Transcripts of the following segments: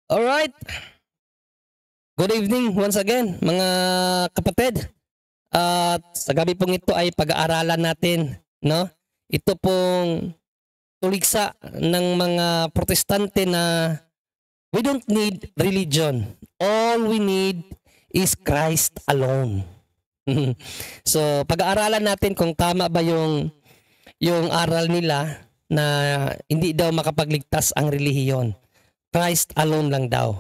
Alright, good evening once again mga kapatid. At sa gabi pong ito ay pag-aaralan natin, no? Ito pong tuligsa ng mga protestante na we don't need religion. All we need is Christ alone. So, pag-aaralan natin kung tama ba yung aral nila na hindi daw makapagligtas ang relihiyon. Christ alone lang daw.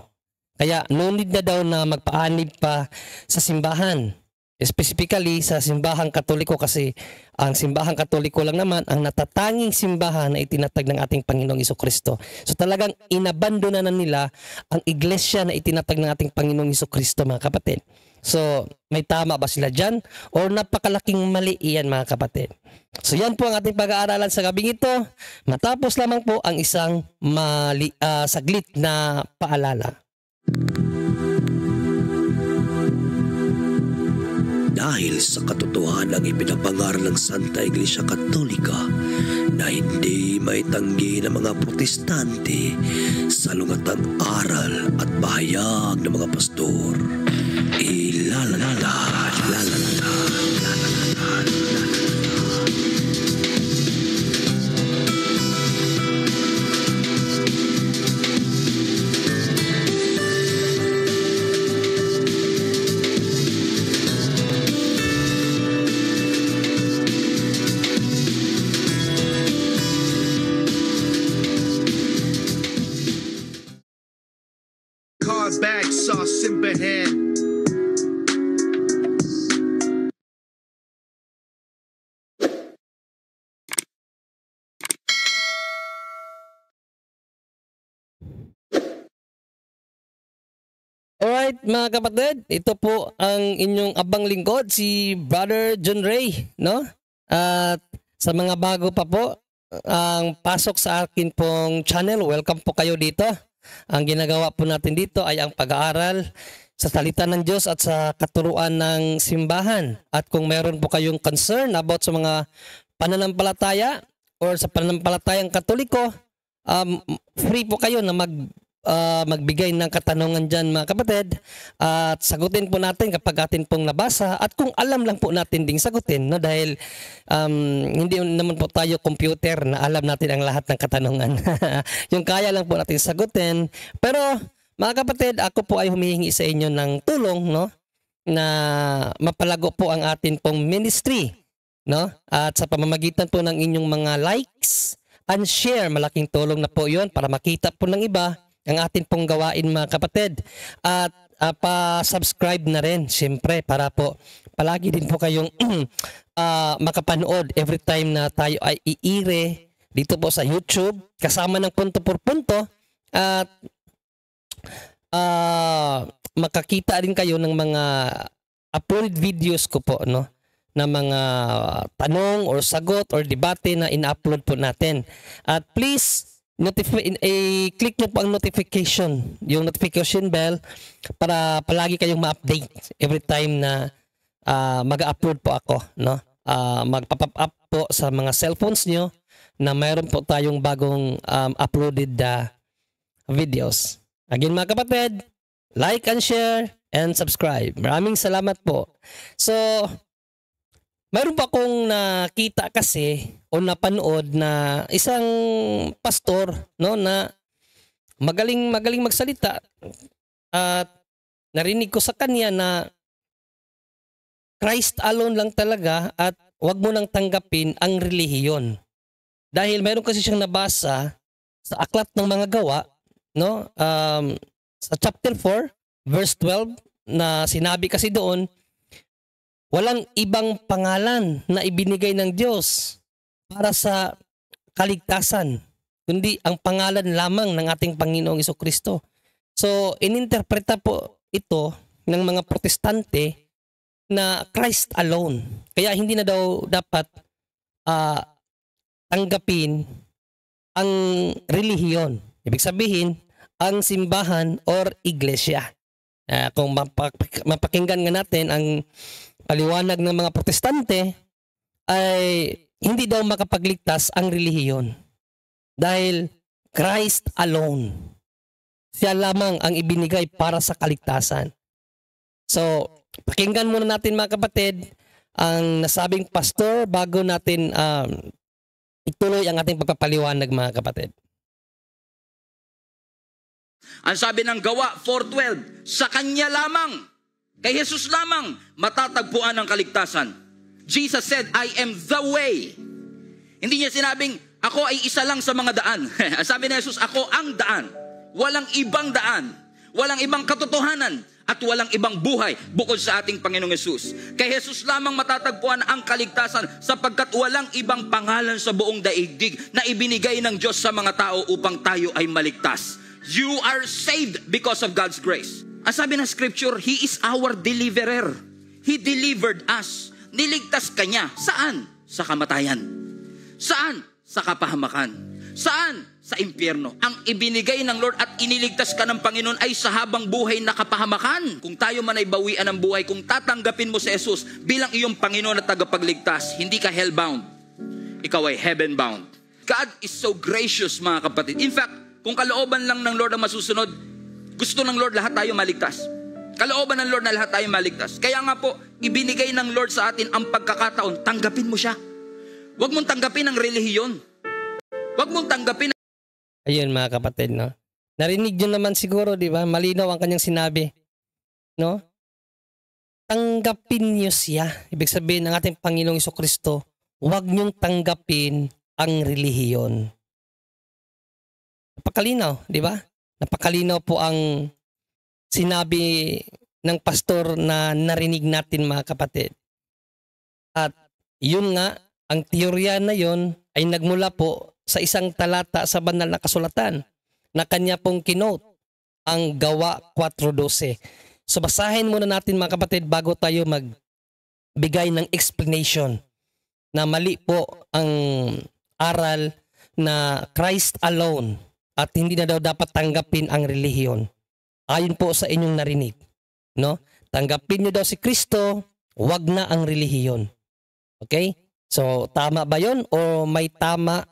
Kaya no need na daw na magpaanib pa sa simbahan. Specifically sa simbahang Katoliko kasi ang simbahang Katoliko lang naman ang natatanging simbahan na itinatag ng ating Panginoong Jesucristo. So talagang inabandona na nila ang iglesia na itinatag ng ating Panginoong Jesucristo, mga kapatid. So may tama ba sila dyan? Or napakalaking mali iyan, mga kapatid? So yan po ang ating pag-aaralan sa gabing ito. Matapos lamang po ang isang saglit na paalala. Dahil sa katotohanan ng ipinapangaral ng Santa Iglesia Katolika na hindi maitanggi ng mga protestante sa lungatang aral at bahayag ng mga pastor, ilalala. Bag sauce in behead. Alright mga kapatid, ito po ang inyong abang lingkod, si Brother John Ray, no? At sa mga bago pa po, ang pasok sa akin pong channel, welcome po kayo dito. Ang ginagawa po natin dito ay ang pag-aaral sa salita ng Diyos at sa katuruan ng simbahan. At kung meron po kayong concern about sa mga pananampalataya or sa pananampalatayang Katoliko, free po kayo na magbigay ng katanungan dyan, mga kapatid, at sagutin po natin kapag atin pong nabasa at kung alam lang po natin ding sagutin, no? Dahil hindi naman po tayo computer na alam natin ang lahat ng katanungan. Yung kaya lang po natin sagutin. Pero mga kapatid, ako po ay humihingi sa inyo ng tulong, no? Na mapalago po ang atin pong ministry, no? At sa pamamagitan po ng inyong mga likes and share, malaking tulong na po yun para makita po ng iba ang atin pong gawain, mga kapatid. At pa-subscribe na rin, siyempre, para po palagi din po kayong makapanood every time na tayo ay iire dito po sa YouTube, kasama ng punto por punto. At makakita rin kayo ng mga uploaded videos ko po, no? Na mga tanong or sagot or debate na in-upload po natin. At please, click nyo po ang yung notification bell para palagi kayong ma-update every time na mag-upload po ako, no? Magpa-pop up po sa mga cellphones nyo na mayroon po tayong bagong uploaded videos. Again, mga kapatid, like and share and subscribe. Maraming salamat po. So, mayroon pa akong nakita kasi o napanood na isang pastor, no, na magaling magsalita at narinig ko sa kanya na Christ alone lang talaga at wag mo nang tanggapin ang relihiyon. Dahil mayroon kasi siyang nabasa sa Aklat ng Mga Gawa, no, sa chapter 4 verse 12 na sinabi kasi doon, walang ibang pangalan na ibinigay ng Diyos para sa kaligtasan, kundi ang pangalan lamang ng ating Panginoong Jesucristo. So, ininterpreta po ito ng mga protestante na Christ alone. Kaya hindi na daw dapat tanggapin ang relihiyon. Ibig sabihin, ang simbahan or iglesia. Kung mapakinggan nga natin ang paliwanag ng mga protestante, ay hindi daw makapagligtas ang relihiyon dahil Christ alone. Siya lamang ang ibinigay para sa kaligtasan. So, pakinggan muna natin mga kapatid ang nasabing pastor bago natin ituloy ang ating pagpapaliwanag mga kapatid. Ang sabi ng Gawa 4:12, sa Kanya lamang, kay Jesus lamang, matatagpuan ang kaligtasan. Jesus said, I am the way. Hindi niya sinabing, ako ay isa lang sa mga daan. Ang sabi ni Jesus, ako ang daan. Walang ibang daan. Walang ibang katotohanan. At walang ibang buhay bukod sa ating Panginoong Hesus. Kay Jesus lamang matatagpuan ang kaligtasan sapagkat walang ibang pangalan sa buong daigdig na ibinigay ng Diyos sa mga tao upang tayo ay maligtas. You are saved because of God's grace. Ang sabi ng Scripture, He is our deliverer. He delivered us. Niligtas Kanya. Saan? Sa kamatayan. Saan? Sa kapahamakan. Saan? Sa impyerno. Ang ibinigay ng Lord at iniligtas ka ng Panginoon ay sa habang buhay na kapahamakan. Kung tayo man ay bawian ng buhay, kung tatanggapin mo si Jesus bilang iyong Panginoon at tagapagligtas, hindi ka hellbound. Ikaw ay heavenbound. God is so gracious mga kapatid. In fact, kung kalooban lang ng Lord ang masusunod, gusto ng Lord lahat tayo maligtas. Kalooban ng Lord na lahat tayo maligtas. Kaya nga po, ibinigay ng Lord sa atin ang pagkakataon, tanggapin mo siya. Huwag mong tanggapin ang relihiyon. Huwag mong tanggapin. Ayun mga kapatid, no? Narinig nyo naman siguro, di ba? Malinaw ang kanyang sinabi. No? Tanggapin nyo siya. Ibig sabihin ng ating Panginoong Jesucristo, huwag nyong tanggapin ang relihiyon. Napakalinaw, di ba? Napakalinaw po ang sinabi ng pastor na narinig natin mga kapatid. At yun nga, ang teorya na yun ay nagmula po sa isang talata sa banal na kasulatan na kanya pong kinote, ang Gawa 4:12. So basahin muna natin mga kapatid bago tayo magbigay ng explanation na mali po ang aral na Christ alone at hindi na daw dapat tanggapin ang relihiyon. Ayon po sa inyong narinig, no? Tanggapin niyo daw si Kristo, wag na ang relihiyon. Okay? So tama ba 'yon o may tama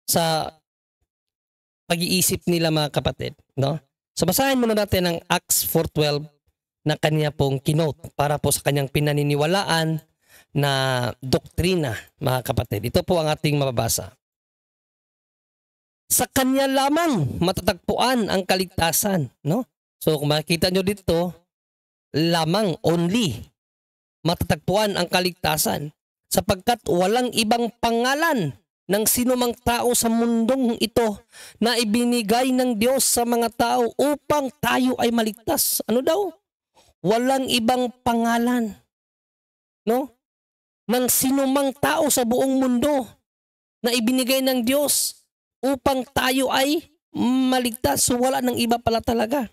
sa pag-iisip nila mga kapatid, no? So basahin muna natin ang Acts 4:12 na kanya pong kinote para po sa kanyang pinaniniwalaan na doktrina, mga kapatid. Ito po ang ating mababasa. Sa kanya lamang matatagpuan ang kaligtasan, no? So kung makikita nyo dito, lamang, only, matatagpuan ang kaligtasan sapagkat walang ibang pangalan ng sinumang tao sa mundong ito na ibinigay ng Diyos sa mga tao upang tayo ay maligtas. Ano daw? Walang ibang pangalan, no? Ng sinumang tao sa buong mundo na ibinigay ng Diyos upang tayo ay maligtas. So wala nang iba pala talaga.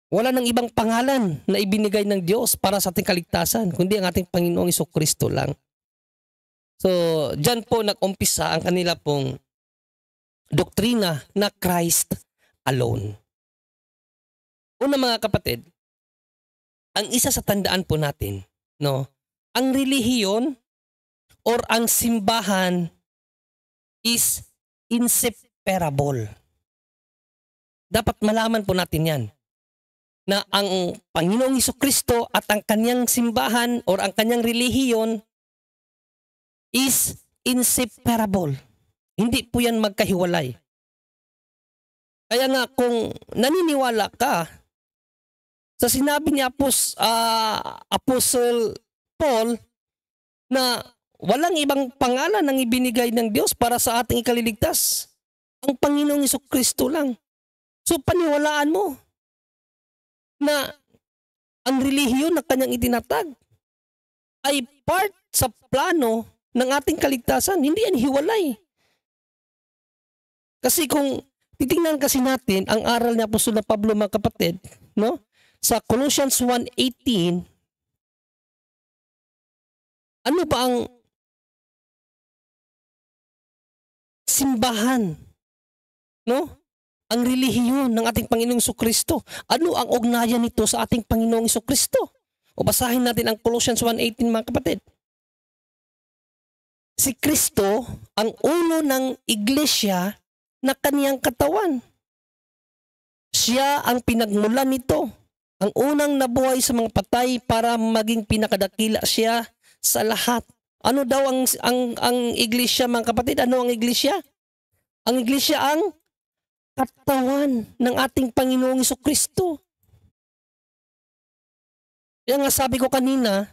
Wala nang ibang pangalan na ibinigay ng Diyos para sa ating kaligtasan, kundi ang ating Panginoong Jesucristo lang. So, dyan po nag-umpisa ang kanila pong doktrina na Christ alone. Una mga kapatid, ang isa sa tandaan po natin, no, ang relihiyon or ang simbahan is inseparable. Dapat malaman po natin yan, na ang Panginoong Jesucristo at ang kanyang simbahan or ang kanyang relihiyon is inseparable. Hindi po yan magkahiwalay. Kaya nga kung naniniwala ka sa sinabi ni Apostle Paul na walang ibang pangalan ang ibinigay ng Diyos para sa ating ikaliligtas, ang Panginoong Jesucristo lang. So paniwalaan mo na ang relihiyon na kanyang itinatag ay part sa plano ng ating kaligtasan. Hindi yan hiwalay. Kasi kung titingnan kasi natin ang aral ni Apostol na Pablo mga kapatid, no? Sa Colossians 1:18, ano ba ang simbahan, no? Ang relihiyon ng ating Panginoong Jesucristo. Ano ang ugnayan nito sa ating Panginoong Jesucristo? O basahin natin ang Colossians 1:18 mga kapatid. Si Kristo ang ulo ng iglesia na kaniyang katawan. Siya ang pinagmulan nito. Ang unang nabuhay sa mga patay para maging pinakadakila siya sa lahat. Ano daw ang iglesia, mga kapatid? Ano ang iglesia? Ang iglesia ang katawan ng ating Panginoong Jesucristo. Kaya nga sabi ko kanina,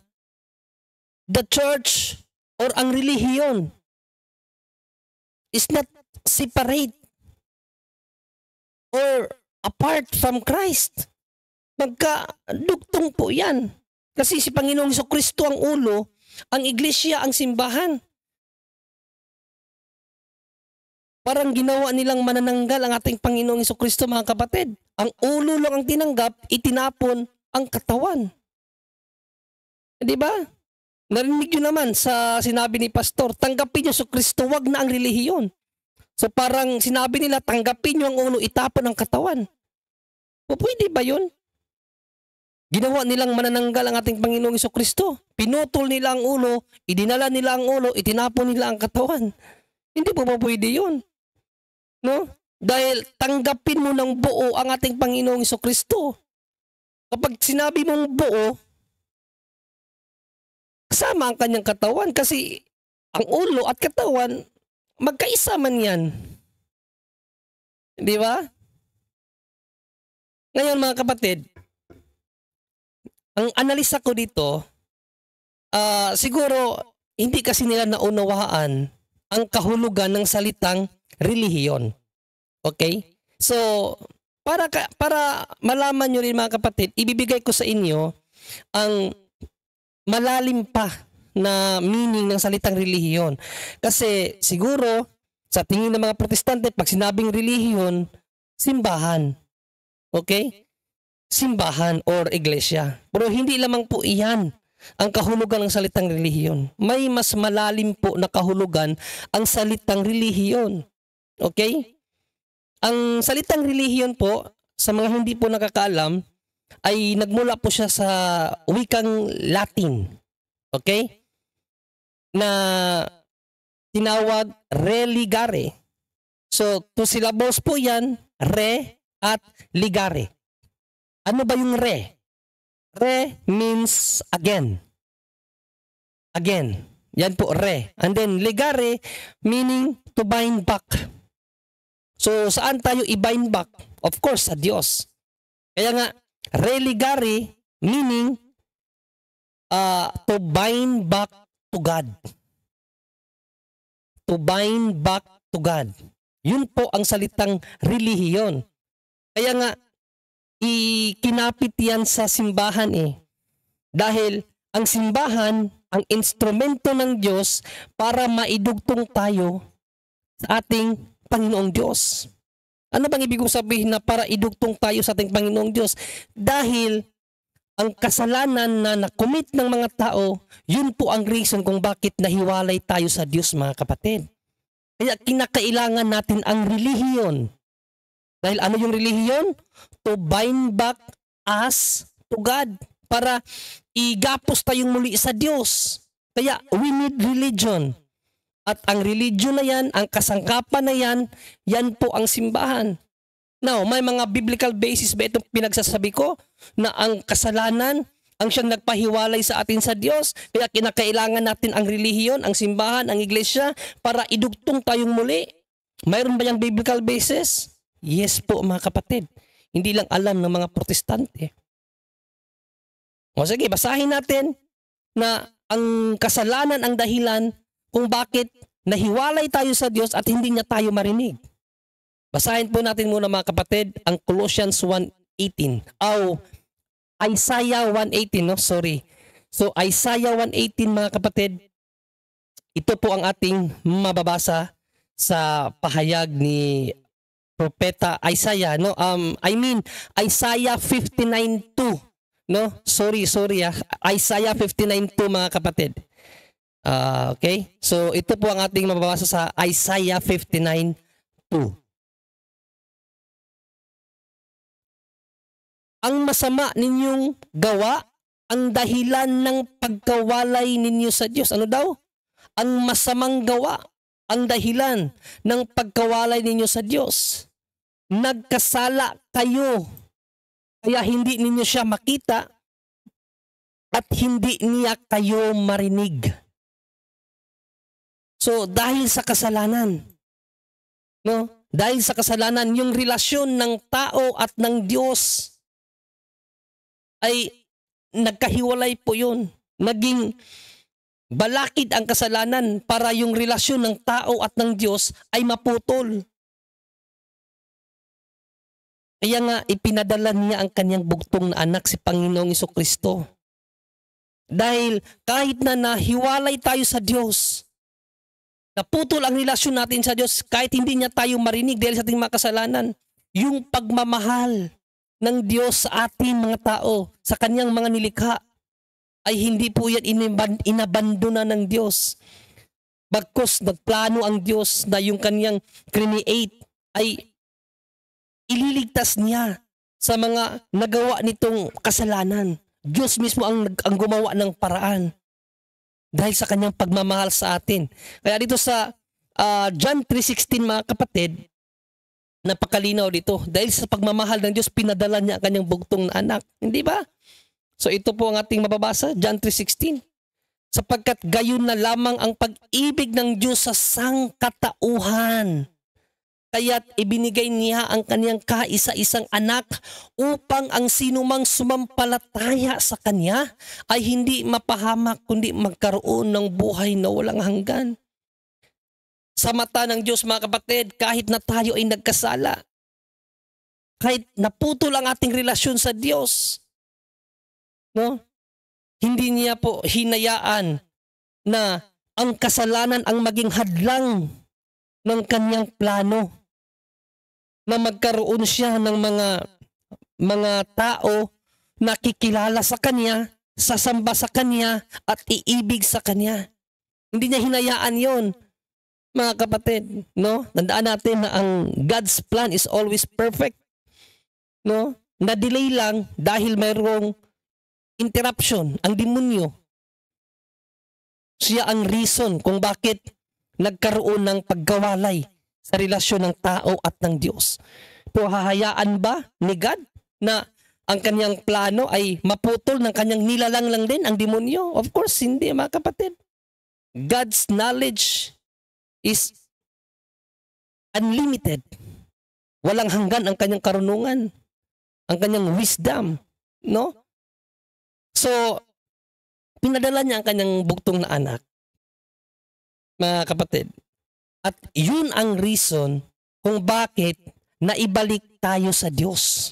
the church or ang relihiyon is not separate or apart from Christ. Magkadugtong po yan. Kasi si Panginoong Jesucristo ang ulo, ang iglesia ang simbahan. Parang ginawa nilang manananggal ang ating Panginoong Jesucristo, mga kapatid. Ang ulo lang ang tinanggap, itinapon ang katawan. Di ba? Narinig nyo naman sa sinabi ni Pastor, tanggapin nyo Jesucristo, wag na ang relihiyon. So parang sinabi nila, tanggapin nyo ang ulo, itapon ang katawan. O pwede ba yun? Ginawa nilang manananggal ang ating Panginoong Jesucristo. Pinutol nila ang ulo, idinala nila ang ulo, itinapon nila ang katawan. Hindi po ba pwede yun? No? Dahil tanggapin mo ng buo ang ating Panginoong Jesucristo. Kapag sinabi mong buo, kasama ang kanyang katawan kasi ang ulo at katawan, magkaisa man yan. Di ba? Ngayon mga kapatid, ang analisa ko dito, siguro hindi kasi nila naunawaan ang kahulugan ng salitang relihiyon. Okay? So, para malaman nyo rin mga kapatid, ibibigay ko sa inyo ang malalim pa na meaning ng salitang relihiyon. Kasi siguro, sa tingin ng mga protestante, pag sinabing relihiyon, simbahan. Okay? Simbahan or iglesia. Pero hindi lamang po iyan ang kahulugan ng salitang relihiyon. May mas malalim po na kahulugan ang salitang relihiyon. Okay? Ang salitang relihiyon po, sa mga hindi po nakakaalam, ay nagmula po siya sa wikang Latin. Okay? Na tinawag religare. So, two syllables po yan, re at ligare. Ano ba yung re? Re means again. Again. Yan po, re. And then, ligare, meaning to bind back. So, saan tayo i-bind back? Of course, sa Diyos. Kaya nga, religare, meaning to bind back to God. To bind back to God. Yun po ang salitang relihiyon. Kaya nga, ikinapit yan sa simbahan Dahil ang simbahan, ang instrumento ng Diyos para maidugtong tayo sa ating Panginoong Diyos. Ano bang ibig kong sabihin na para idugtong tayo sa ating Panginoong Diyos? Dahil ang kasalanan na nakomit ng mga tao, yun po ang reason kung bakit nahiwalay tayo sa Diyos, mga kapatid. Kaya kinakailangan natin ang relihiyon. Dahil ano yung relihiyon? To bind back us to God. Para igapos tayong muli sa Diyos. Kaya we need religion. At ang religion na yan, ang kasangkapan na yan, yan po ang simbahan. Now, may mga biblical basis ba itong pinagsasabi ko na ang kasalanan ang siyang nagpahiwalay sa atin sa Diyos? Kaya kinakailangan natin ang relihiyon, ang simbahan, ang iglesia para idugtong tayong muli. Mayroon ba yung biblical basis? Yes po mga kapatid. Hindi lang alam ng mga protestante. O sige, basahin natin na ang kasalanan ang dahilan kung bakit nahiwalay tayo sa Diyos at hindi niya tayo marinig. Basahin po natin muna mga kapatid ang Colossians 1:18. Isaiah 1:18, no? Sorry. So Isaiah 1:18 mga kapatid, ito po ang ating mababasa sa pahayag ni Propeta Isaiah, no? Isaiah 59:2, no? Sorry Isaiah 59:2 mga kapatid. Okay? So ito po ang ating mababasa sa Isaiah 59:2. Ang masama ninyong gawa ang dahilan ng pagkawalay ninyo sa Diyos. Ano daw? Ang masamang gawa ang dahilan ng pagkawalay ninyo sa Diyos. nagkasala kayo. Kaya hindi ninyo siya makita at hindi niya kayo marinig. So dahil sa kasalanan, no? Dahil sa kasalanan, yung relasyon ng tao at ng Diyos ay nagkahiwalay po yun. Naging balakid ang kasalanan para yung relasyon ng tao at ng Diyos ay maputol. Kaya nga ipinadala niya ang kanyang bugtong na anak, si Panginoong Jesucristo. Dahil kahit na nahiwalay tayo sa Diyos, naputol ang relasyon natin sa Diyos, kahit hindi niya tayo marinig dahil sa ating mga kasalanan, yung pagmamahal ng Diyos sa ating mga tao, sa kanyang mga nilikha, ay hindi po yan inabandona ng Diyos. Bagkus nagplano ang Diyos na yung kanyang create ay ililigtas niya sa mga nagawa nitong kasalanan. Diyos mismo ang gumawa ng paraan dahil sa kanyang pagmamahal sa atin. Kaya dito sa John 3:16 mga kapatid, napakalinaw dito. Dahil sa pagmamahal ng Diyos, pinadala niya ang kanyang bugtong na anak. Hindi ba? So ito po ang ating mababasa, John 3:16. Sapagkat gayon na lamang ang pag-ibig ng Diyos sa sangkatauhan. Kaya't ibinigay niya ang kanyang kaisa-isang anak upang ang sinumang sumampalataya sa kanya ay hindi mapahamak kundi magkaroon ng buhay na walang hanggan. Sa mata ng Diyos mga kapatid, kahit na tayo ay nagkasala, kahit naputol ang ating relasyon sa Diyos, no? Hindi niya po hinayaan na ang kasalanan ang maging hadlang ng kanyang plano na magkaroon siya ng mga tao na kikilala sa kanya, sasamba sa kanya at iibig sa kanya. Hindi niya hinayaan yon, mga kapatid, no? Tandaan natin na ang God's plan is always perfect, no? Na-delay lang dahil mayroong interruption, ang demonyo. Siya ang reason kung bakit nagkaroon ng pagkawalay sa relasyon ng tao at ng Diyos. Pero hahayaan ba ni God na ang kanyang plano ay maputol ng kanyang nilalang lang din ang demonyo? Of course, hindi mga kapatid. God's knowledge is unlimited. Walang hanggan ang kanyang karunungan, ang kanyang wisdom, no? So, pinadala niya ang kanyang bugtong na anak, mga kapatid. At yun ang reason kung bakit naibalik tayo sa Diyos.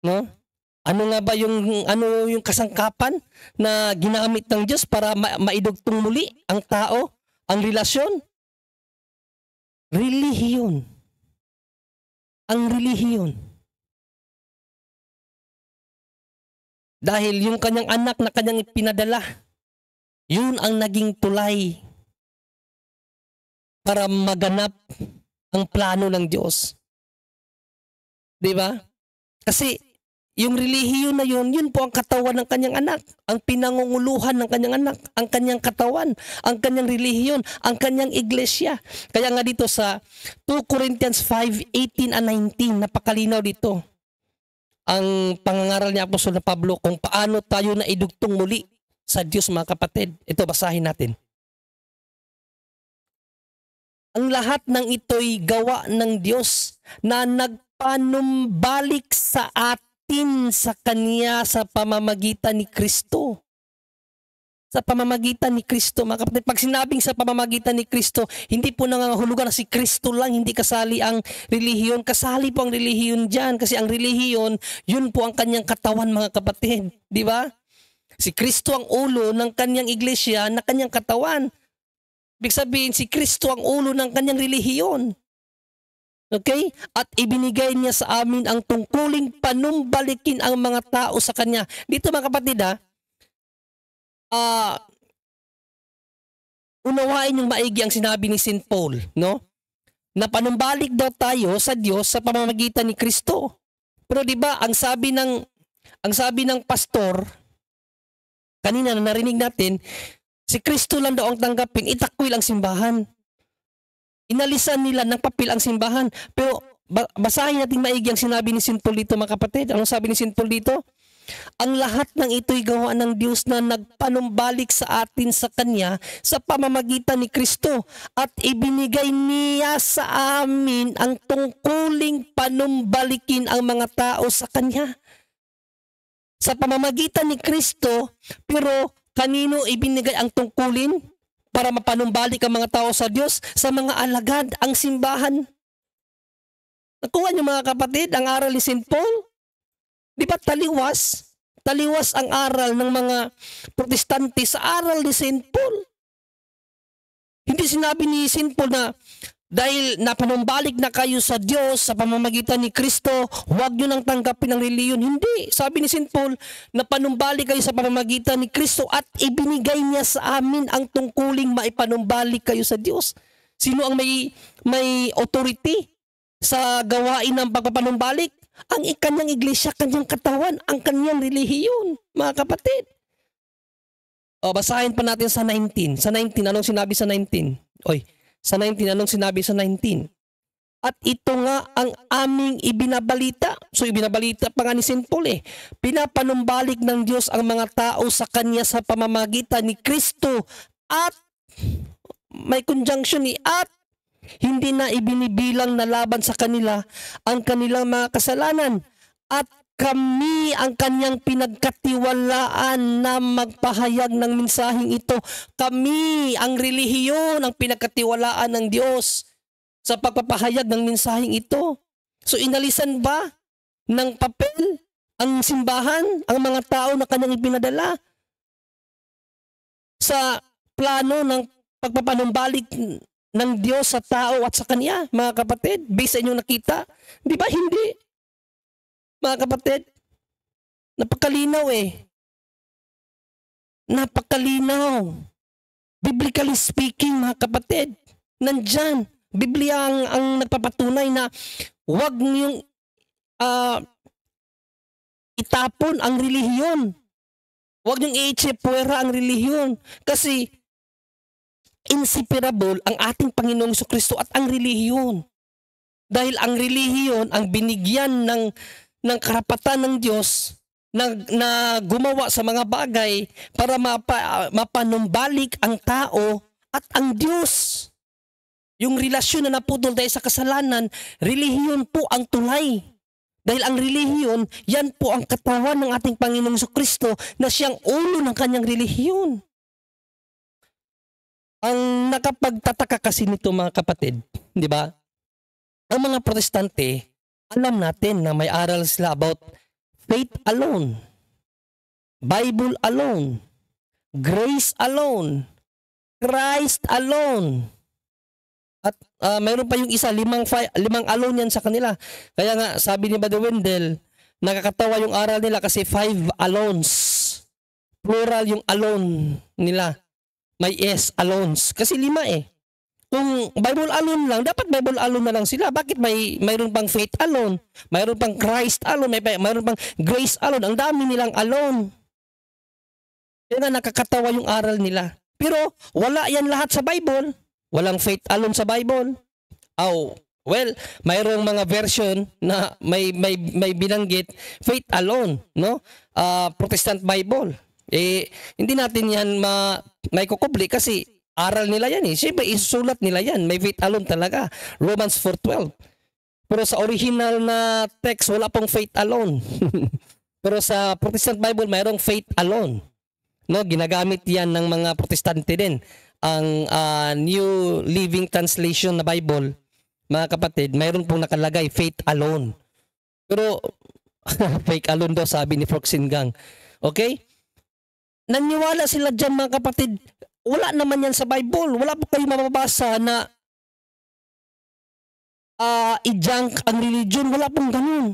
No? Ano nga ba yung kasangkapan na ginamit ng Diyos para maidugtong muli ang tao, ang relasyon? Relihiyon. Ang relihiyon. Dahil yung kanyang anak na kanyang ipinadala, yun ang naging tulay para maganap ang plano ng Diyos. Di ba? Kasi yung relihiyon na yun po ang katawan ng kanyang anak. Ang pinangunguluhan ng kanyang anak, ang kanyang katawan, ang kanyang relihiyon, ang kanyang iglesia. Kaya nga dito sa 2 Corinthians 5:18 and 19, napakalinaw dito ang pangangaral ni Apostol na Pablo kung paano tayo na idugtong muli sa Diyos, mga kapatid. Ito, basahin natin. Ang lahat ng ito'y gawa ng Diyos na nagpanumbalik sa atin sa Kanya sa pamamagitan ni Kristo. Sa pamamagitan ni Kristo, mga kapatid. Pag sinabing sa pamamagitan ni Kristo, hindi po nangangahulugan na si Kristo lang, hindi kasali ang relihiyon. Kasali po ang relihiyon dyan. Kasi ang relihiyon, yun po ang kanyang katawan, mga kapatid. Di ba? Si Kristo ang ulo ng kanyang iglesia na kanyang katawan. Ibig sabihin, si Kristo ang ulo ng kanyang relihiyon. Okay? At ibinigay niya sa amin ang tungkuling panumbalikin ang mga tao sa kanya. Dito mga kapatid unawain yung maigi ang sinabi ni St. Paul, no? Na panumbalik daw tayo sa Diyos sa pamamagitan ni Kristo. Pero di ba, ang sabi ng pastor, kanina na narinig natin, si Kristo lang daw ang tanggapin, itakwil ang simbahan. Inalisan nila ng papel ang simbahan. Pero basahin natin maigi ang sinabi ni St. Paul dito mga kapatid. Anong sabi ni St. Paul dito? Ang lahat ng ito'y gawa ng Diyos na nagpanumbalik sa atin sa Kanya sa pamamagitan ni Kristo at ibinigay niya sa amin ang tungkuling panumbalikin ang mga tao sa Kanya. Sa pamamagitan ni Kristo, pero kanino ibinigay ang tungkulin para mapanumbalik ang mga tao sa Diyos? Sa mga alagad, ang simbahan. Nakuha niyo mga kapatid ang aral ni St. Paul? Di ba taliwas? Taliwas ang aral ng mga protestante sa aral ni St. Paul. Hindi sinabi ni St. Paul na dahil napanumbalik na kayo sa Diyos sa pamamagitan ni Kristo, huwag nyo nang tanggapin ang reliyon. Hindi. Sabi ni St. Paul, napanumbalik kayo sa pamamagitan ni Kristo at ibinigay niya sa amin ang tungkuling maipanumbalik kayo sa Diyos. Sino ang may authority sa gawain ng pagpapanumbalik? Ang kanyang iglesia, kanyang katawan, ang kanyang relihiyon, mga kapatid. O, basahin pa natin sa 19. Sa 19, anong sinabi sa 19? Sa 19, anong sinabi sa 19? At ito nga ang aming ibinabalita. So, ibinabalita pa nga ni St. Paul Pinapanumbalik ng Diyos ang mga tao sa Kanya sa pamamagitan ni Kristo at, may conjunction at, hindi na ibinibilang na laban sa kanila ang kanilang mga kasalanan at kami ang kanyang pinagkatiwalaan na magpahayag ng mensaheng ito. Kami ang relihiyon ang pinagkatiwalaan ng Diyos sa pagpapahayag ng mensaheng ito. So inalisan ba ng papel ang simbahan, ang mga tao na kanyang ipinadala sa plano ng pagpapanumbalik ng Diyos sa tao at sa Kanya, mga kapatid, based sa inyong nakita? Di ba hindi? Mga kapatid, napakalinaw Napakalinaw. Biblically speaking, mga kapatid, nandyan. Biblia ang nagpapatunay na huwag niyong itapon ang relihiyon. Huwag niyong i-puwera ang relihiyon. Kasi inseparable ang ating Panginoong Jesucristo at ang relihiyon. Dahil ang relihiyon ang binigyan ng karapatan ng Diyos na gumawa sa mga bagay para mapanumbalik ang tao at ang Diyos. Yung relasyon na naputol dahil sa kasalanan, relihiyon po ang tulay. Dahil ang relihiyon, yan po ang katawan ng ating Panginoong Jesucristo na siyang ulo ng kanyang relihiyon. Ang nakapagtataka kasi nito mga kapatid, di ba? Ang mga protestante, alam natin na may aral sila about faith alone, Bible alone, grace alone, Christ alone. At mayroon pa yung isa, limang alone yan sa kanila. Kaya nga, sabi ni Brother Wendell, nakakatawa yung aral nila kasi 5 alones. Plural yung alone nila. May S, alones. Kasi 5 Kung Bible alone lang, dapat Bible alone na lang sila. Bakit mayroon pang faith alone? Mayroon pang Christ alone? Mayroon pang grace alone? Ang dami nilang alone. Kaya nga nakakatawa yung aral nila. Pero wala yan lahat sa Bible. Walang faith alone sa Bible. Well, mayroong mga version na may binanggit faith alone, no? Protestant Bible. Hindi natin yan may kukubli kasi aral nila yan Siyempre, isusulat nila yan. May faith alone talaga. Romans 4:12. Pero sa original na text, wala pong faith alone. Pero sa Protestant Bible, mayroong faith alone. No, ginagamit yan ng mga protestante din. Ang New Living Translation na Bible, mga kapatid, mayroon pong nakalagay faith alone. Pero, fake alone daw, sabi ni Froxingang. Okay? Naniwala sila dyan mga kapatid, wala naman yan sa Bible. Wala po kayo mababasa na i-junk ang religion. Wala pong ganun.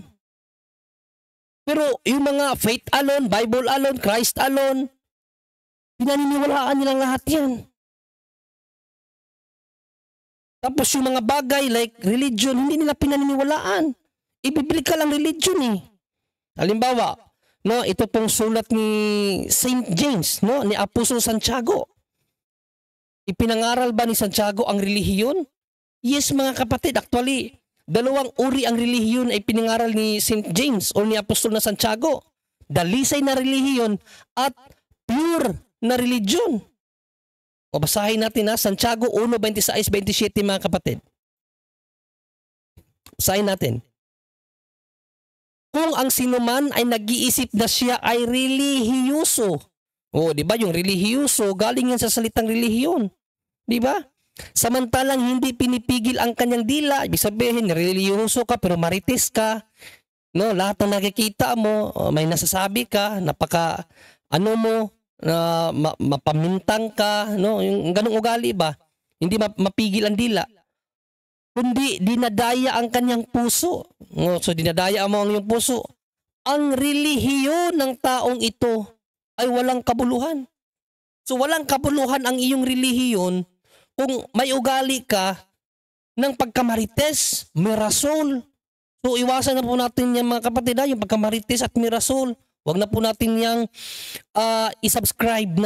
Pero yung mga faith alone, Bible alone, Christ alone, pinaniniwalaan nilang lahat yan. Tapos yung mga bagay like religion, hindi nila pinaniniwalaan. Ibiblical ang religion Halimbawa, no, ito pong sulat ni Saint James, no, ni Apostol Santiago. Ipinangaral ba ni Santiago ang relihiyon? Yes mga kapatid, actually, dalawang uri ang relihiyon ay pinangaral ni St. James o ni Apostol na Santiago. Dalisay na relihiyon at pure na religion. O basahin natin Santiago 1:26-27 mga kapatid. Basahin natin. Kung ang sinuman ay nag-iisip na siya ay relihiyoso. O, di ba yung relihiyoso, galing yan sa salitang relihiyon. Di ba? Samantalang hindi pinipigil ang kanyang dila, ibig sabihin, relihiyoso ka pero marites ka. No, lahat ng nakikita mo, may nasasabi ka, mapamintang ka, no, yung ganung ugali ba? Hindi mapigil ang dila. Kundi dinadaya ang kanyang puso. So dinadaya mo ang iyong puso. Ang relihiyon ng taong ito ay walang kabuluhan. So walang kabuluhan ang iyong relihiyon kung may ugali ka ng pagkamarites, mirasol. So iwasan na po natin yan mga kapatid, yung pagkamarites at mirasol. Huwag na po natin yang isubscribe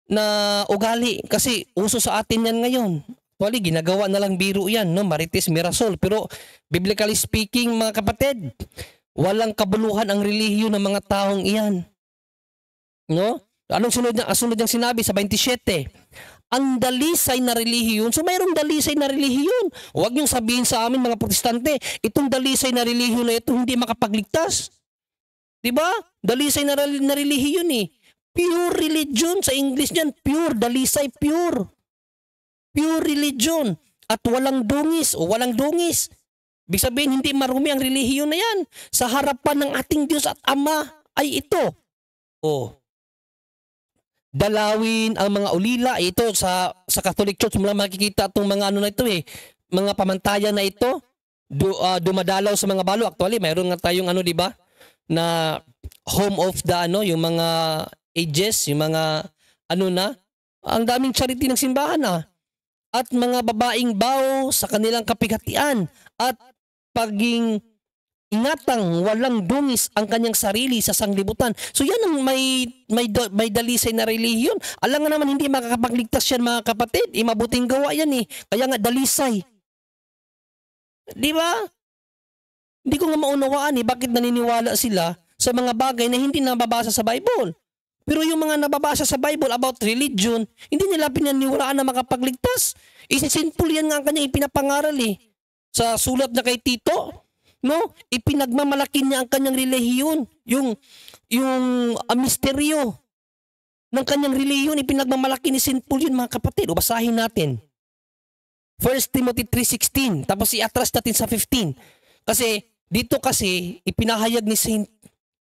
na ugali kasi uso sa atin yan ngayon. Actually, ginagawa na lang biro yan, no? Marites, mirasol. Pero, biblically speaking, mga kapatid, walang kabuluhan ang relihiyon ng mga taong iyan. No? Anong sunod niyang sinabi sa 27? Ang dalisay na relihiyon. So, mayroong dalisay na relihiyon. Huwag niyong sabihin sa amin, mga protestante, itong dalisay na relihiyon na ito hindi makapagligtas. Diba? Dalisay na relihiyon eh. Pure religion. Sa English niyan, pure. Dalisay, pure. Pure religion at walang dungis o walang dungis. Ibig sabihin, hindi marumi ang relihiyon na yan. Sa harapan ng ating Diyos at Ama ay ito. Dalawin ang mga ulila. Ito sa Catholic Church, mula makikita itong mga na ito mga pamantayan na ito. Dumadalaw sa mga balo. Actually, mayroon nga tayong di ba? Na home of the yung mga ages, yung mga ang daming charity ng simbahan at mga babaeng bao sa kanilang kapighatian at paging ingatang walang dungis ang kanyang sarili sa sanglibutan. So yan ang may dalisay na relihiyon. Alam nga naman hindi makakapagligtas yan mga kapatid. Mabuting gawa yan Kaya nga dalisay. Di ba? Hindi ko nga maunawaan bakit naniniwala sila sa mga bagay na hindi nababasa sa Bible. Pero yung mga nababasa sa Bible about religion, hindi nila pinaniwalaan na makapagligtas. Simple yan nga ang kanyang ipinapangaral Sa sulat na kay Tito, no? Ipinagmamalaki niya ang kanyang relihiyon. Yung misteryo ng kanyang relihiyon, ipinagmamalaki ni St. Paul yun mga kapatid. O basahin natin. 1 Timothy 3:16. Tapos i-atras natin sa 15. Kasi dito ipinahayag ni St.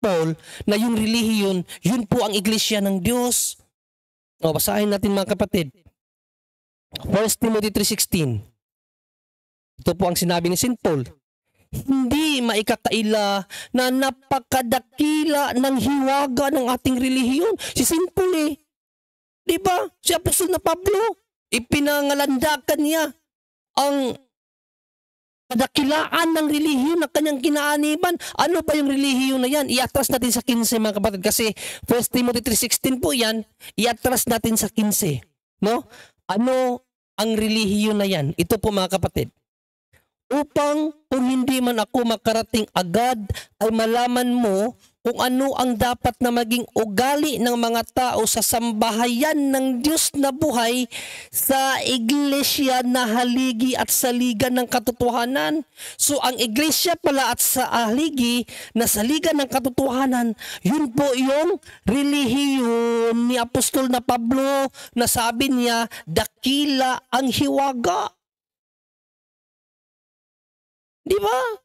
Paul na yung relihiyon, yun po ang iglesia ng Diyos. O, basahin natin mga kapatid. 1 Timothy 3:16. Ito po ang sinabi ni St. Paul. Hindi maikakaila na napakadakila ng hiwaga ng ating relihiyon. Si St. Paul diba? Si Apostol na Pablo, ipinangalandakan niya ang kadakilaan ng relihiyon na kanyang kinaaniban. Ano ba yung relihiyon na yan? Iatras natin sa 15 mga kapatid. Kasi 1 Timothy 3:16 po yan. Iatras natin sa 15. No? Ano ang relihiyon na yan? Ito po mga kapatid. Upang kung hindi man ako makarating agad ay malaman mo kung ano ang dapat na maging ugali ng mga tao sa sambahayan ng Diyos na buhay sa iglesia na haligi at saligan ng katotohanan. So ang iglesia pala at sa haligi na saligan ng katotohanan, yun po yung relihiyon ni Apostol na Pablo na sabi niya, dakila ang hiwaga. Di ba?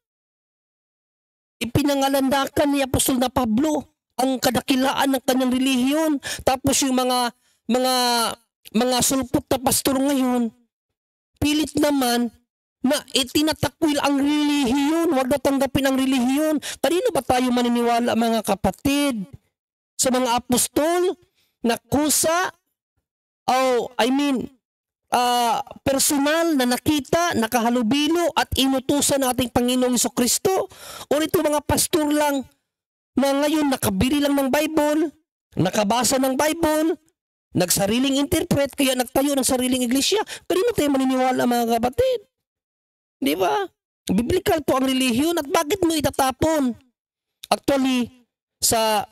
Ipinangalandakan ni Apostol na Pablo ang kadakilaan ng kanyang relihiyon. Tapos yung mga sulpot na pastor ngayon, pilit naman na itinatakwil ang relihiyon. Huwag na tanggapin ang relihiyon. Kanino ba tayo maniniwala mga kapatid? Sa mga apostol na kusa? Personal na nakita, nakahalubilo at inutusan ng ating Panginoong Jesucristo? O ito mga pastor lang na ngayon nakabili lang ng Bible, nakabasa ng Bible, nagsariling interpret, kaya nagtayo ng sariling iglesia? Kanino tayo maniniwala mga kapatid? Di ba? Biblical po ang relihiyon at bakit mo itatapon? Actually, sa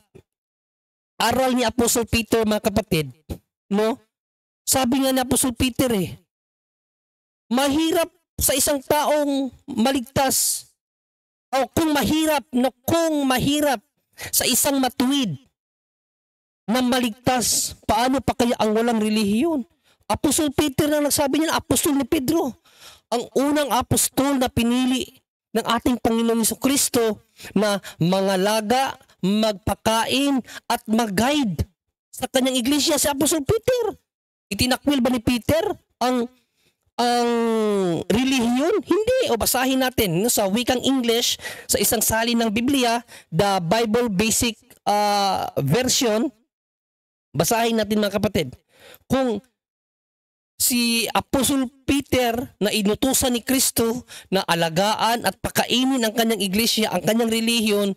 aral ni Apostle Peter, mga kapatid, no? Sabi nga ni Apostle Peter mahirap sa isang taong maligtas o kung mahirap sa isang matuwid na maligtas, paano pa kaya ang walang relihiyon? Apostle Peter na nagsabi niya, apostol ni Pedro, ang unang apostol na pinili ng ating Panginoong Jesucristo na mangalaga, magpakain at mag-guide sa kanyang iglesia, si Apostle Peter. Itinakwil ba ni Peter ang relihiyon? Hindi. O basahin natin sa wikang English, sa isang salin ng Biblia, the Bible Basic Version. Basahin natin, mga kapatid. Kung si Apostle Peter na inutusan ni Kristo na alagaan at pakainin ang kanyang iglesia, ang kanyang relihiyon,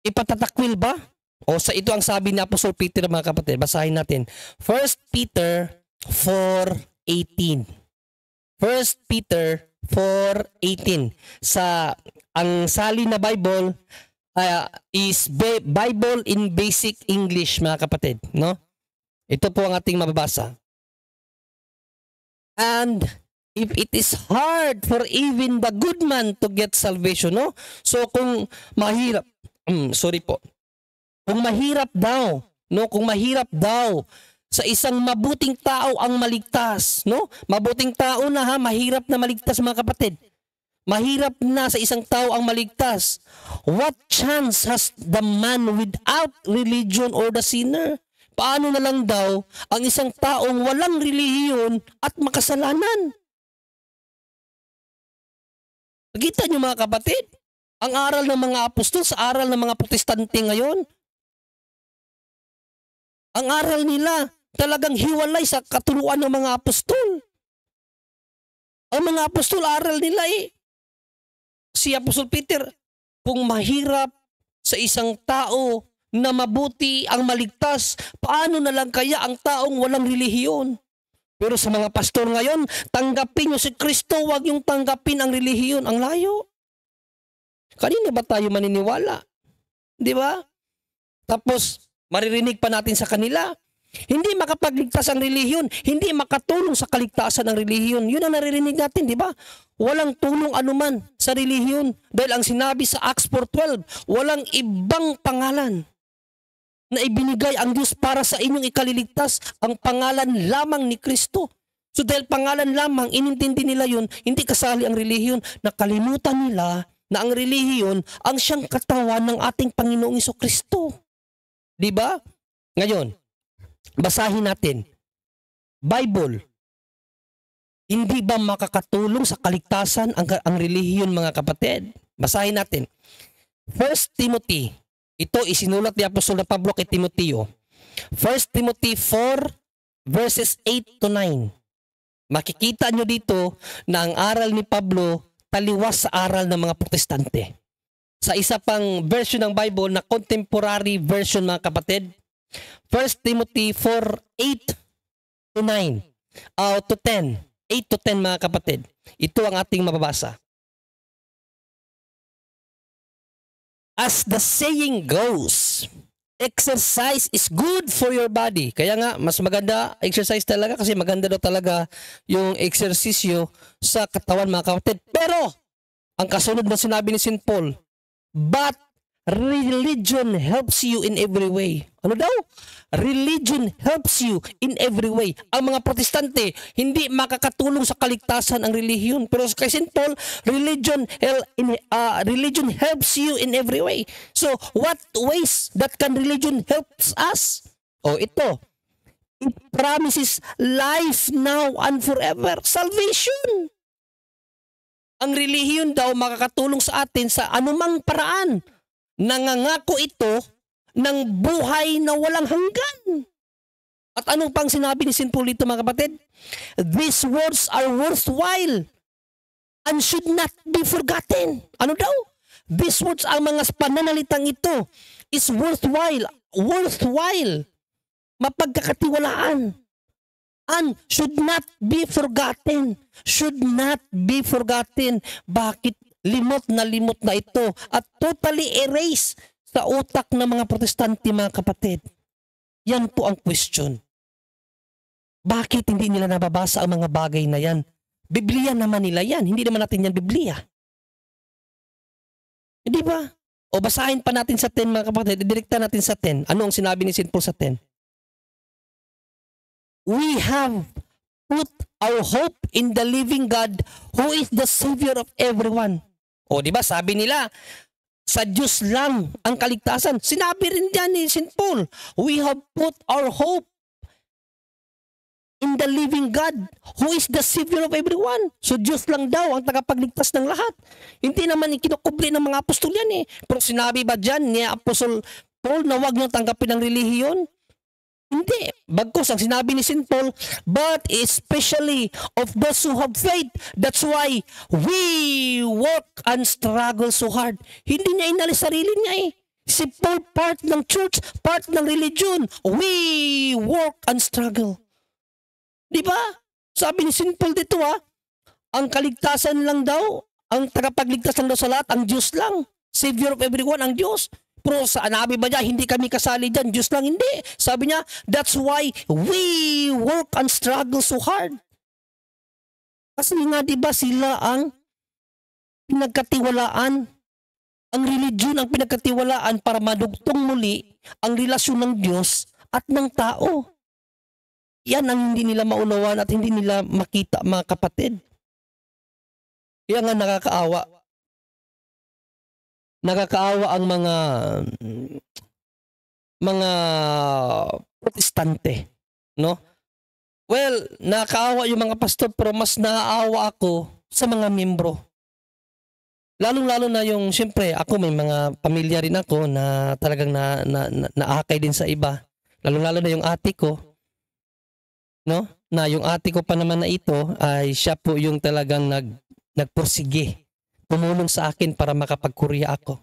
ipatatakwil ba? O sa ito ang sabi ni Apostle Peter, mga kapatid. Basahin natin. 1 Peter 4:18. 1 Peter 4:18. Sa ang salin na Bible is Bible in Basic English, mga kapatid, no? Ito po ang ating mababasa. And if it is hard for even the good man to get salvation, no? So kung mahirap, kung mahirap daw, no? Kung mahirap daw sa isang mabuting tao ang maligtas, no? Mabuting tao na mahirap na maligtas, mga kapatid. Mahirap na sa isang tao ang maligtas. What chance has the man without religion or the sinner? Paano na lang daw ang isang taong walang relihiyon at makasalanan? Nakita niyo, mga kapatid, ang aral ng mga apostol sa aral ng mga protestante ngayon. Ang aral nila talagang hiwalay sa katuruan ng mga apostol. Ang mga apostol, aral nila si Apostle Peter, kung mahirap sa isang tao na mabuti ang maligtas, paano na lang kaya ang taong walang relihiyon? Pero sa mga pastor ngayon, tanggapin nyo si Kristo, huwag yung tanggapin ang relihiyon. Ang layo. Kanina ba tayo maniniwala? Di ba? Tapos, maririnig pa natin sa kanila, hindi makapagligtas ang relihiyon, hindi makatulong sa kaligtasan ng relihiyon. Yun ang naririnig natin, di ba? Walang tulong anuman sa relihiyon. Dahil ang sinabi sa Acts 4:12, walang ibang pangalan na ibinigay ang Diyos para sa inyong ikaliligtas, ang pangalan lamang ni Kristo. So dahil pangalan lamang, inintindi nila yun, hindi kasali ang relihiyon. Nakalimutan nila na ang relihiyon ang siyang katawan ng ating Panginoong Jesucristo. Di ba? Ngayon, basahin natin. Bible, hindi ba makakatulong sa kaligtasan ang relihiyon, mga kapatid? Basahin natin. 1 Timothy, ito isinulat ni Apostol na Pablo kay Timoteo. 1 Timothy 4 verses 8 to 9. Makikita nyo dito na ang aral ni Pablo taliwas sa aral ng mga protestante. Sa isa pang version ng Bible na contemporary version, mga kapatid, 1 Timothy 4:8 to 9 to 10. 8 to 10, mga kapatid. Ito ang ating mababasa. As the saying goes, exercise is good for your body. Kaya nga, mas maganda exercise talaga kasi maganda daw talaga yung exercisyo sa katawan, mga kapatid. Pero, ang kasunod na sinabi ni St. Paul, but religion helps you in every way. Ano daw? Religion helps you in every way. Ang mga protestante, hindi makakatulong sa kaligtasan ang relihiyon. Pero kay St. Paul, religion helps you in every way. So, what ways that can religion helps us? Oh, ito. It promises life now and forever. Salvation. Ang relihiyon daw makakatulong sa atin sa anumang paraan. Nangangako ito ng buhay na walang hanggan. At anong pang sinabi ni St. Paul dito, mga kapatid? These words are worthwhile and should not be forgotten. Ano daw? These words, ang mga pananalitang ito is worthwhile, mapagkakatiwalaan, and should not be forgotten. Should not be forgotten. Bakit limot na ito at totally erase sa utak ng mga protestante, mga kapatid? Yan po ang question. Bakit hindi nila nababasa ang mga bagay na yan? Biblia naman nila yan. Hindi naman natin yan Biblia. Hindi ba? O basahin pa natin sa 10, mga kapatid. Idirekta natin sa 10. Ano ang sinabi ni St. Paul sa 10? We have put our hope in the living God who is the Savior of everyone. O di ba sabi nila, sa Diyos lang ang kaligtasan. Sinabi rin diyan ni St. Paul, we have put our hope in the living God who is the Savior of everyone. So Diyos lang daw ang tagapagligtas ng lahat. Hindi naman ikinukubli ng mga apostol yan eh. Pero sinabi ba diyan ni Apostol Paul na huwag niyong tanggapin ang relihiyon? Hindi. Bagkus ang sinabi ni St. Paul, but especially of those who have faith. That's why we work and struggle so hard. Hindi niya inalis sarili niya eh. Si Paul part ng church, part ng religion. We work and struggle. Di ba? Sabi ni St. Paul dito ang kaligtasan lang daw, ang tagapagligtas lang daw sa lahat, ang Diyos lang. Savior of everyone, ang Diyos. Pero sabi ba niya, hindi kami kasali dyan, Diyos lang, hindi. Sabi niya, that's why we work and struggle so hard. Kasi nga diba sila ang pinagkatiwalaan, ang religion ang pinagkatiwalaan para madugtong muli ang relasyon ng Diyos at ng tao. Yan ang hindi nila maunawan at hindi nila makita, mga kapatid. Kaya nga nakakaawa. Nakakaawa ang mga protestante, no? Well, nakakaawa yung mga pastor pero mas naaawa ako sa mga membro. Lalong-lalo na yung, siyempre, ako may mga pamilya rin ako na talagang naakay din sa iba. Lalong-lalo na yung ate ko, no? Na yung ate ko pa naman na ito ay siya po yung talagang nagpursige. Tumulong sa akin para makapag-Korea ako.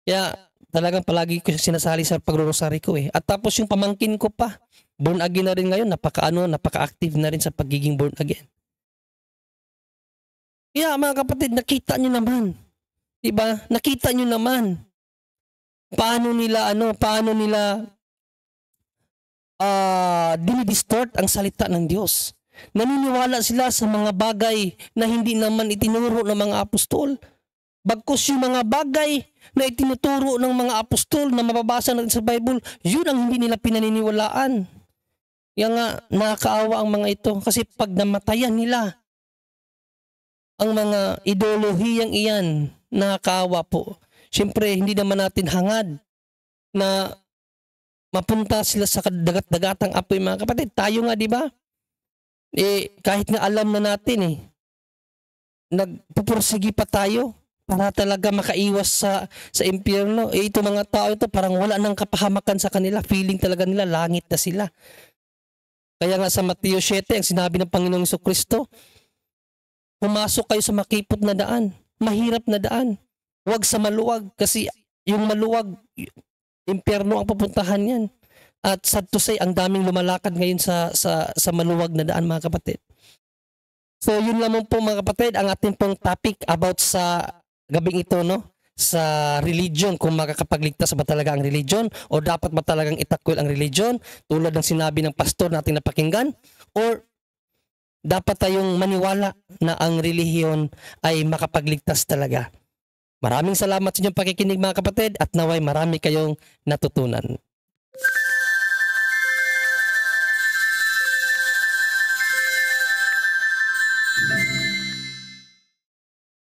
Kaya talagang palagi ko sinasali sa pagrorosary ko eh. At tapos yung pamangkin ko pa, born again na rin ngayon, napaka-active na rin sa pagiging born again. Kaya mga kapatid, nakita nyo naman. Diba? Nakita nyo naman. Paano nila dinidistort ang salita ng Diyos. Naniniwala sila sa mga bagay na hindi naman itinuro ng mga apostol. Bagkus yung mga bagay na itinuturo ng mga apostol na mababasa natin sa Bible, yun ang hindi nila pinaniniwalaan. Kaya nga, nakakaawa ang mga ito kasi pag namatayan nila ang mga ideolohiyang iyan, nakakaawa po. Siyempre, hindi naman natin hangad na mapunta sila sa dagat-dagatang apoy, mga kapatid. Tayo nga, di ba? Kahit nga alam na natin nagpupursigi pa tayo para talaga makaiwas sa impyerno. Ito mga tao ito parang wala nang kapahamakan sa kanila. Feeling talaga nila langit na sila. Kaya nga sa Mateo 7, ang sinabi ng Panginoong Jesucristo, pumasok kayo sa makipot na daan, mahirap na daan. Huwag sa maluwag kasi yung maluwag, impyerno ang pupuntahan yan. At sad to say, ang daming lumalakad ngayon sa maluwag na daan, mga kapatid. So yun lamang po, mga kapatid, ang ating pong topic about sa gabing ito, no? Sa religion, kung makakapagligtas ba talaga ang religion o dapat ba talagang itakwil ang religion tulad ng sinabi ng pastor nating napakinggan, or dapat tayong maniwala na ang relihiyon ay makapagligtas talaga. Maraming salamat sa inyong pakikinig, mga kapatid, at naway marami kayong natutunan.